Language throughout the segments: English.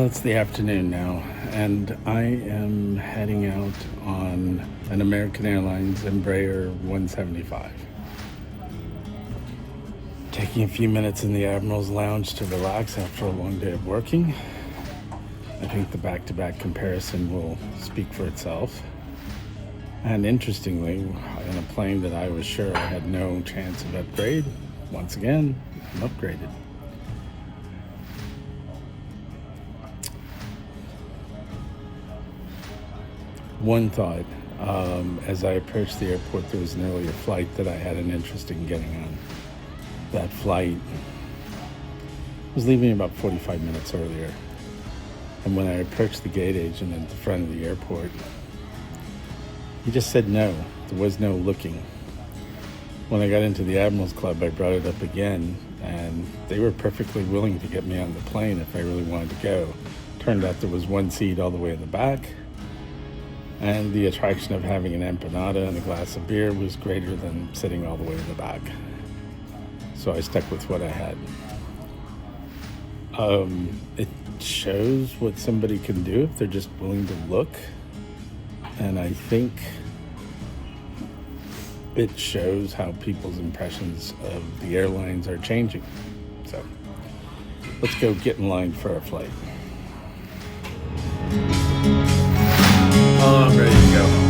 It's the afternoon now, and I am heading out on an American Airlines Embraer 175. Taking a few minutes in the Admiral's Lounge to relax after a long day of working. I think the back-to-back comparison will speak for itself. And interestingly, in a plane that I was sure I had no chance of upgrade, once again, I'm upgraded. One thought, as I approached the airport, there was an earlier flight that I had an interest in getting on. That flight was leaving about 45 minutes earlier. And when I approached the gate agent at the front of the airport, he just said no. There was no looking. When I got into the Admirals Club, I brought it up again, and they were perfectly willing to get me on the plane if I really wanted to go. Turned out there was one seat all the way in the back, and the attraction of having an empanada and a glass of beer was greater than sitting all the way in the back. So I stuck with what I had. It shows what somebody can do if they're just willing to look. And I think it shows how people's impressions of the airlines are changing. So let's go get in line for our flight. Oh, I'm ready to go.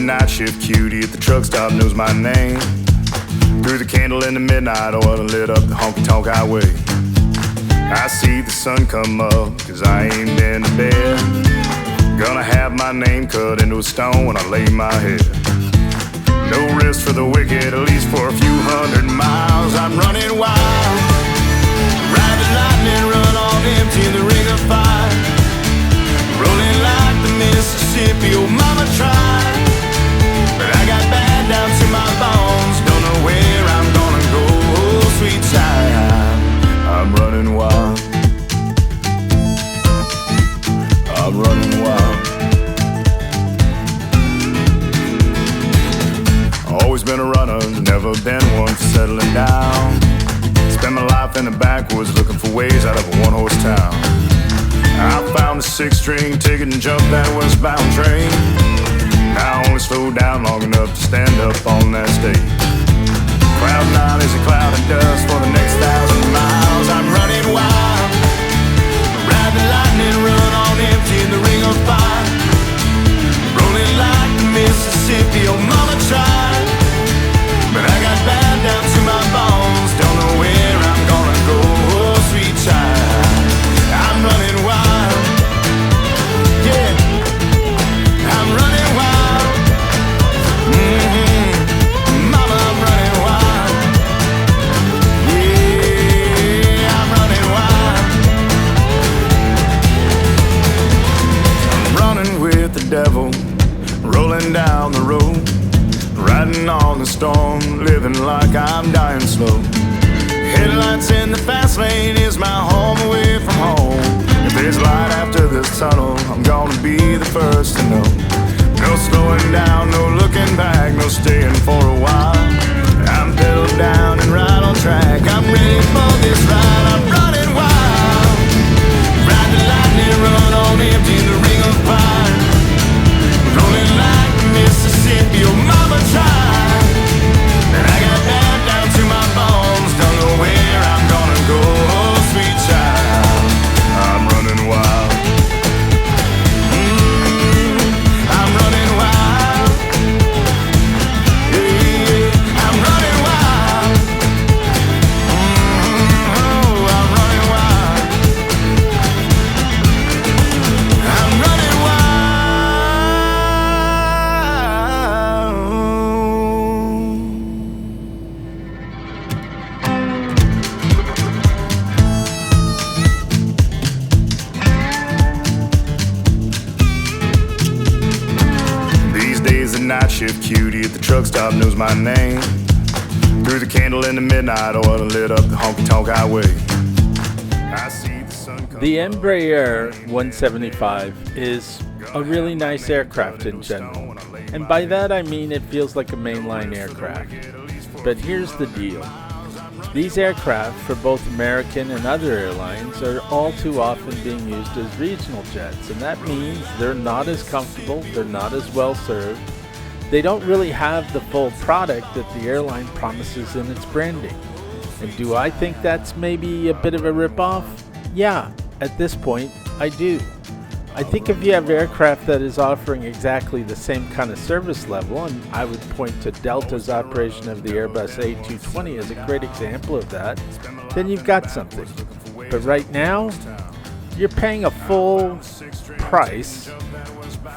Night shift cutie at the truck stop knows my name. Threw the candle in the midnight oil and lit up the honky-tonk highway. I see the sun come up, cause I ain't been to bed. my name cut into a stone when I lay my head. No rest for the wicked, at least for a few 100 miles. I'm running wild, ride the lightning, run on empty in the ring of fire. Rolling like the Mississippi, oh mama tried, but I got bad down to my bones. Don't know where I'm gonna go, oh sweet child. I'm running wild, I'm running wild. Always been a runner, never been one for settling down. Spent my life in the backwoods looking for ways out of a one-horse town. I found a 6-string ticket and jumped that westbound train. Now I only slowed down long enough to stand up on that stage. Cloud 9 is a cloud of dust for the next 1,000 miles. I'm running wild, ride the lightning, run on empty in the ring of fire. Rolling like the Mississippi, oh mama tried, but I got bad down to my bones. Don't know where I'm gonna go, oh sweet child. I'm running wild, yeah, I'm running wild. Mama, I'm running wild, yeah, I'm running wild. I'm running with the devil, rolling down the road, riding on the storm, living like I'm dying slow. Headlights in the fast lane is my home away from home. If there's light after this tunnel, I'm gonna be the first to know. No slowing down, no looking back, no staying for a while. I'm pedal down and right on track, I'm ready for this ride. I'm running wild, ride the lightning, run on empty in the ring of fire. Rolling like Mississippi, oh mama tried, and I got bad down to my bones. Don't know where I'm gonna go, oh sweet child. I'm running wild, I'm running wild, yeah, I'm running wild, oh, I'm running wild, I'm running wild. These days the night shift cutie at the truck stop knows my name. Threw the candle in the midnight oil and lit up the honky-tonk highway. I see the sun come The up. Embraer 175 is a really nice aircraft in general, and by that I mean it feels like a mainline aircraft. But here's the deal. These aircraft, for both American and other airlines, are all too often being used as regional jets, and that means they're not as comfortable, they're not as well served, they don't really have the full product that the airline promises in its branding. And do I think that's maybe a bit of a ripoff? Yeah, at this point, I do. I think if you have aircraft that is offering exactly the same kind of service level, and I would point to Delta's operation of the Airbus A220 as a great example of that, then you've got something. But right now, you're paying a full price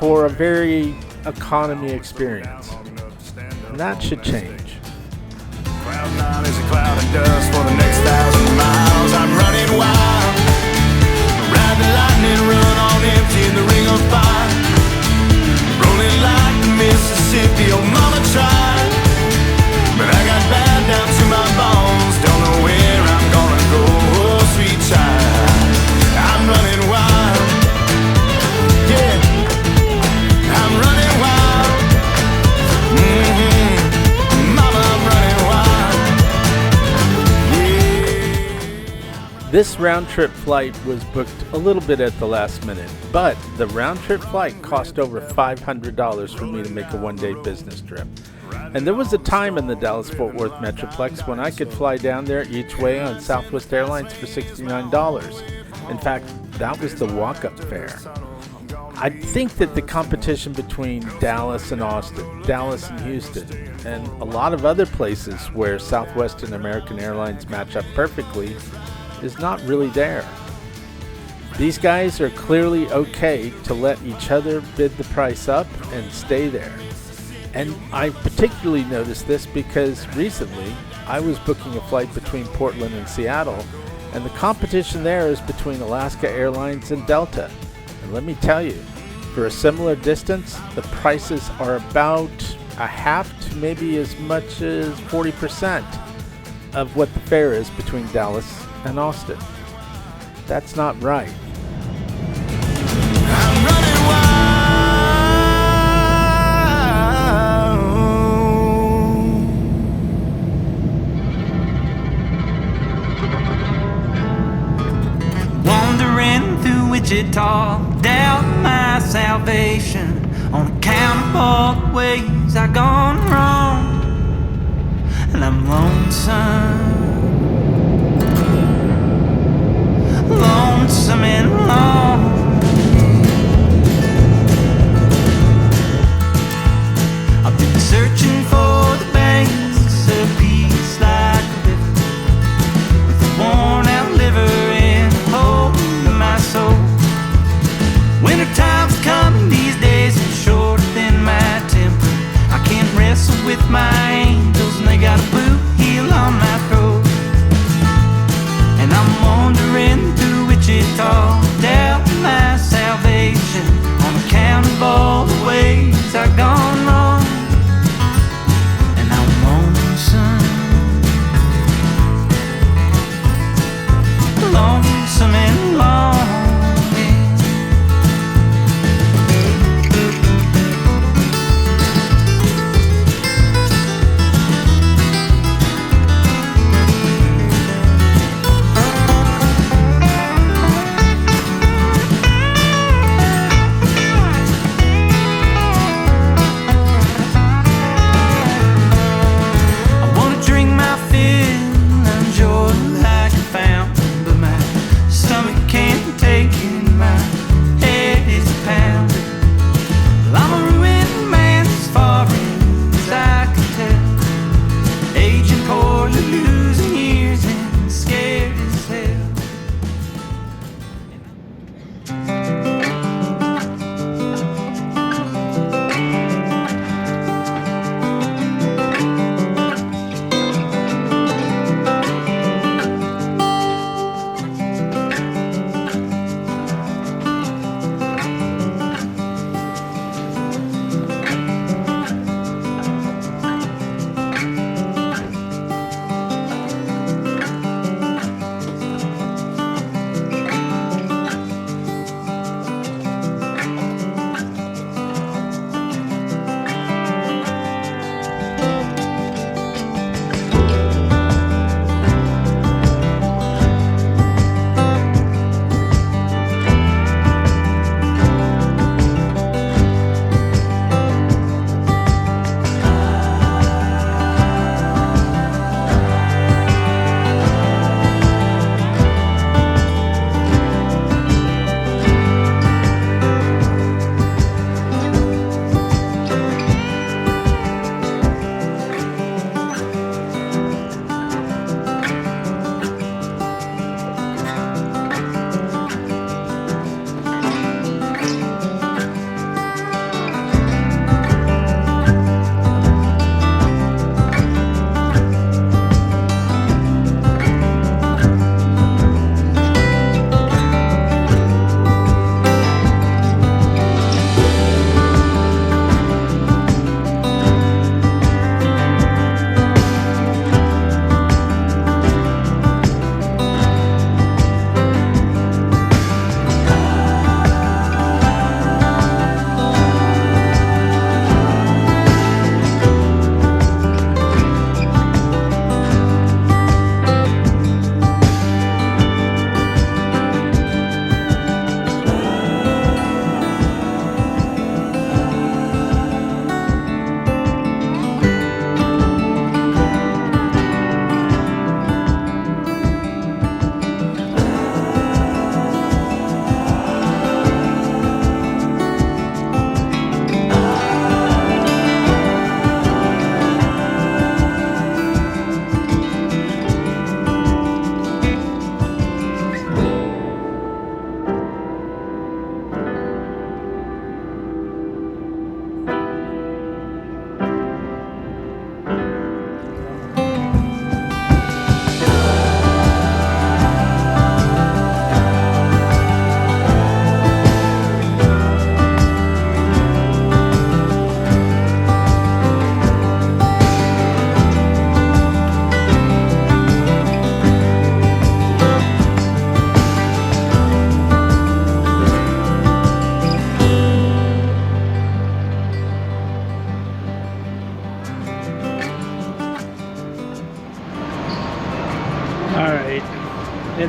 for a very economy experience. And that should change. Cloud 9 is a cloud of dust for the next 1,000 miles. I'm running wild, ride the lightning, run on empty in the ring of fire. Rolling like the Mississippi, oh mama tried, but I got bad down to my bones. Don't know where I'm gonna go, oh sweet child. I'm running wild, yeah, I'm running wild. Mama, I'm running wild, yeah. This round-trip flight was booked a little bit at the last minute, but the round-trip flight cost over $500 for me to make a one-day business trip. And there was a time in the Dallas-Fort Worth Metroplex when I could fly down there each way on Southwest Airlines for $69. In fact, that was the walk-up fare. I think that the competition between Dallas and Austin, Dallas and Houston, and a lot of other places where Southwest and American Airlines match up perfectly is not really there. These guys are clearly okay to let each other bid the price up and stay there. And I particularly noticed this because recently I was booking a flight between Portland and Seattle, and the competition there is between Alaska Airlines and Delta. And let me tell you, for a similar distance, the prices are about a half to maybe as much as 40% of what the fare is between Dallas and Austin. That's not right. I'm running wild. Wandering through Wichita, doubt my salvation on account of all the ways I've gone wrong. And I'm lonesome and long. I've been searching for the banks of peace like a river, with a worn out liver and a hole in my soul. Winter time's coming, these days are shorter than my temper. I can't wrestle with my angels and they got a boot heel on my throat. And I'm wandering through Wichita, down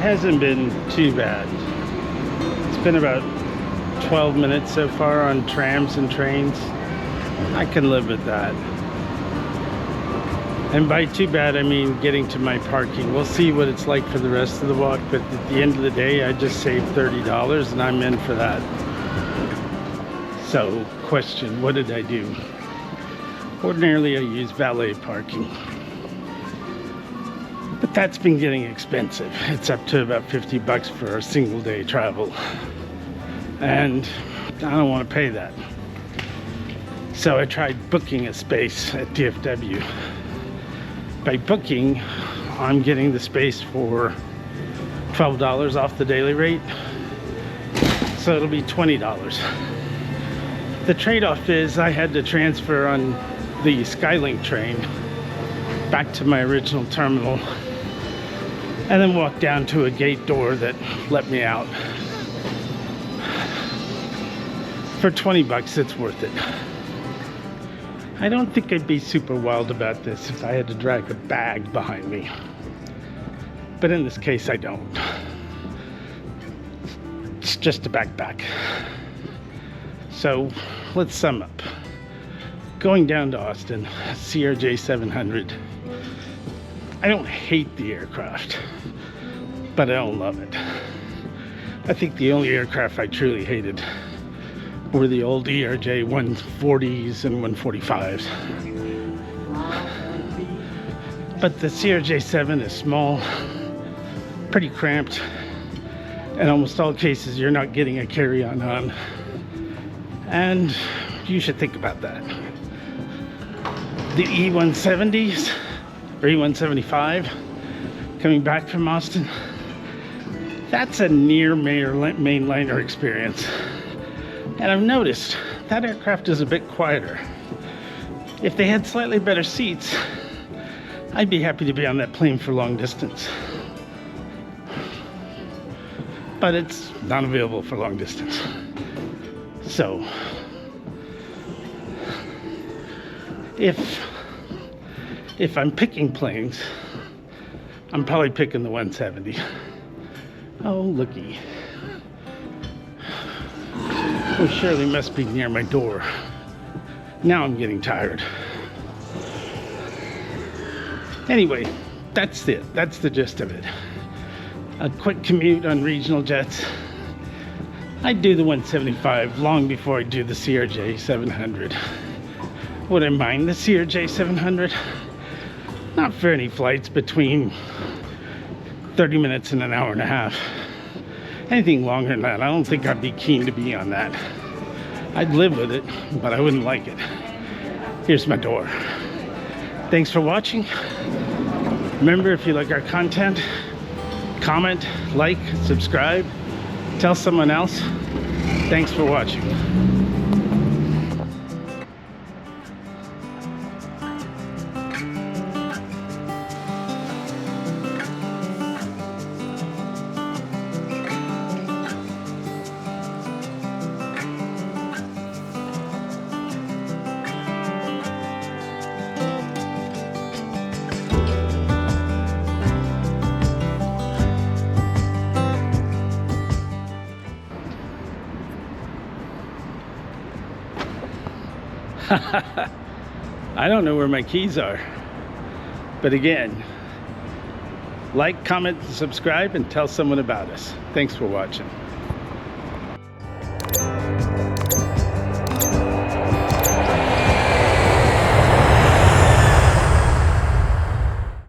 hasn't been too bad. It's been about 12 minutes so far on trams and trains. I can live with that. And by too bad, I mean getting to my parking. We'll see what it's like for the rest of the walk, but at the end of the day, I just saved $30 and I'm in for that. So, question, what did I do? Ordinarily, I use valet parking. But that's been getting expensive. It's up to about 50 bucks for a single day travel. And I don't want to pay that. So I tried booking a space at DFW. By booking, I'm getting the space for $12 off the daily rate. So it'll be $20. The trade-off is I had to transfer on the Skylink train back to my original terminal and then walk down to a gate door that let me out. For 20 bucks, it's worth it. I don't think I'd be super wild about this if I had to drag a bag behind me. But in this case, I don't. It's just a backpack. So let's sum up. Going down to Austin, CRJ 700. I don't hate the aircraft, but I don't love it. I think the only aircraft I truly hated were the old ERJ 140s and 145s. But the CRJ7 is small, pretty cramped. In almost all cases, you're not getting a carry-on on. And you should think about that. The E170s, or E175, coming back from Austin, that's a near mainliner experience. And I've noticed that aircraft is a bit quieter. If they had slightly better seats, I'd be happy to be on that plane for long distance. But it's not available for long distance. So, if I'm picking planes, I'm probably picking the 170. Oh, looky. Oh, Shirley must be near my door. Now I'm getting tired. Anyway, that's it. That's the gist of it. A quick commute on regional jets. I'd do the 175 long before I do the CRJ 700. Would I mind the CRJ 700? Not for any flights between 30 minutes and an hour and a half. Anything longer than that, I don't think I'd be keen to be on that. I'd live with it, but I wouldn't like it. Here's my door. Thanks for watching. Remember, if you like our content, comment, like, subscribe, tell someone else. Thanks for watching. I don't know where my keys are. But again, like, comment, subscribe, and tell someone about us. Thanks for watching.